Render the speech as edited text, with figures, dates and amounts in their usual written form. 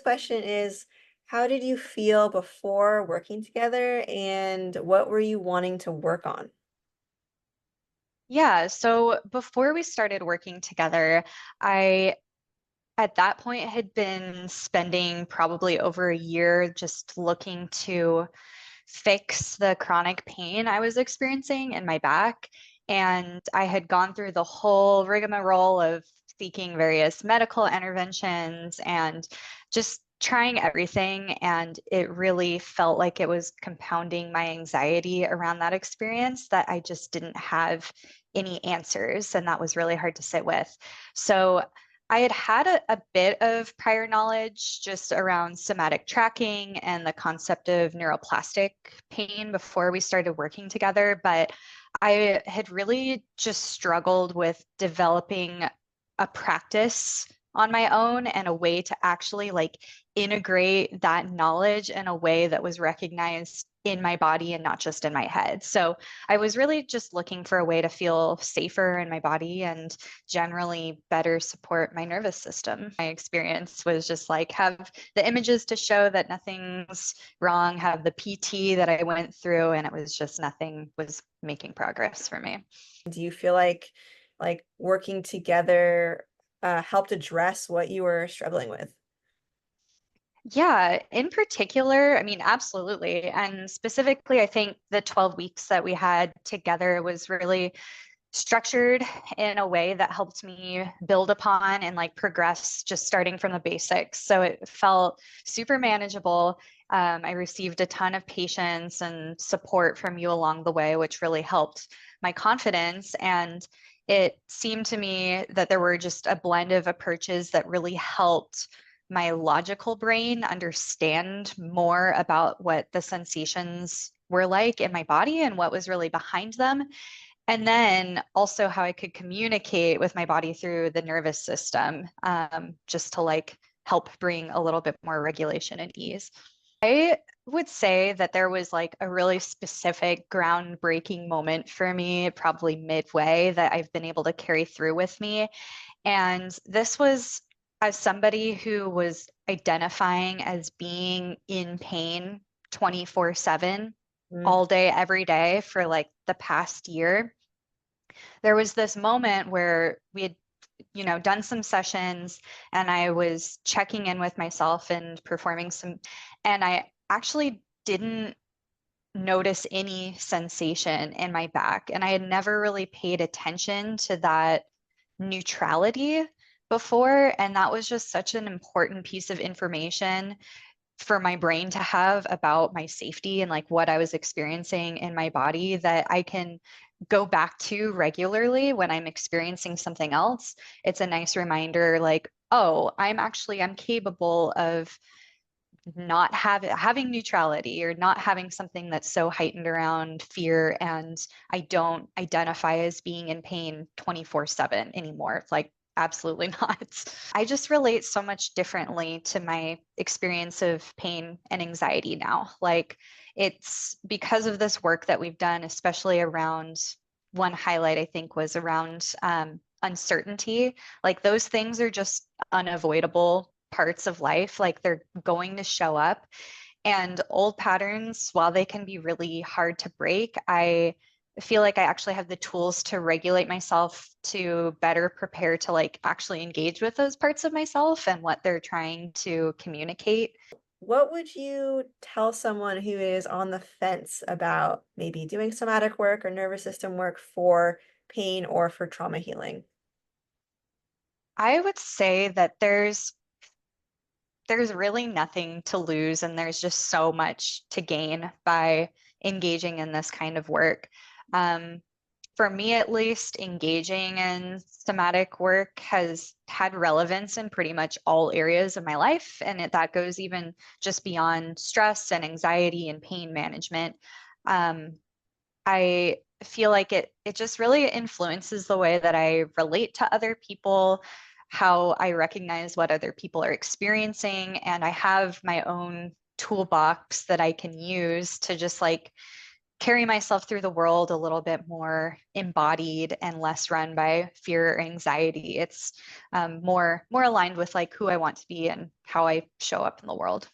Question is, how did you feel before working together and what were you wanting to work on? Yeah, so before we started working together, I at that point had been spending probably over a year just looking to fix the chronic pain I was experiencing in my back. And I had gone through the whole rigmarole of seeking various medical interventions and just trying everything. And it really felt like it was compounding my anxiety around that experience that I just didn't have any answers. And that was really hard to sit with. So I had had a bit of prior knowledge just around somatic tracking and the concept of neuroplastic pain before we started working together, but I had really just struggled with developing a practice on my own and a way to actually like integrate that knowledge in a way that was recognized in my body and not just in my head. So I was really just looking for a way to feel safer in my body and generally better support my nervous system. My experience was just like have the images to show that nothing's wrong, have the PT that I went through, and it was just nothing was making progress for me. Do you feel like working together helped address what you were struggling with? Yeah, in particular, I mean, absolutely. And specifically, I think the 12 weeks that we had together was really structured in a way that helped me build upon and like progress just starting from the basics. So it felt super manageable. I received a ton of patience and support from you along the way, which really helped my confidence. And it seemed to me that there were just a blend of approaches that really helped my logical brain understand more about what the sensations were like in my body and what was really behind them. And then also how I could communicate with my body through the nervous system, just to like help bring a little bit more regulation and ease. I would say that there was like a really specific groundbreaking moment for me, probably midway, that I've been able to carry through with me. And this was as somebody who was identifying as being in pain 24/7 Mm. all day, every day for like the past year. There was this moment where we had, done some sessions and I was checking in with myself and performing and I actually didn't notice any sensation in my back. And I had never really paid attention to that neutrality before. And that was just such an important piece of information for my brain to have about my safety and like what I was experiencing in my body that I can go back to regularly when I'm experiencing something else. It's a nice reminder like, oh, I'm capable of not having neutrality or not having something that's so heightened around fear, and I don't identify as being in pain 24/7 anymore. Like absolutely not. I just relate so much differently to my experience of pain and anxiety now. Like it's because of this work that we've done, especially around one highlight I think was around uncertainty. Like those things are just unavoidable parts of life, like they're going to show up. And old patterns, while they can be really hard to break, I feel like I actually have the tools to regulate myself to better prepare to like actually engage with those parts of myself and what they're trying to communicate. What would you tell someone who is on the fence about maybe doing somatic work or nervous system work for pain or for trauma healing? I would say that there's really nothing to lose and there's just so much to gain by engaging in this kind of work. Um, for me, at least, engaging in somatic work has had relevance in pretty much all areas of my life. And that goes even just beyond stress and anxiety and pain management. Um, I feel like it just really influences the way that I relate to other people, how I recognize what other people are experiencing, and I have my own toolbox that I can use to just like carry myself through the world a little bit more embodied and less run by fear or anxiety. It's more aligned with like who I want to be and how I show up in the world.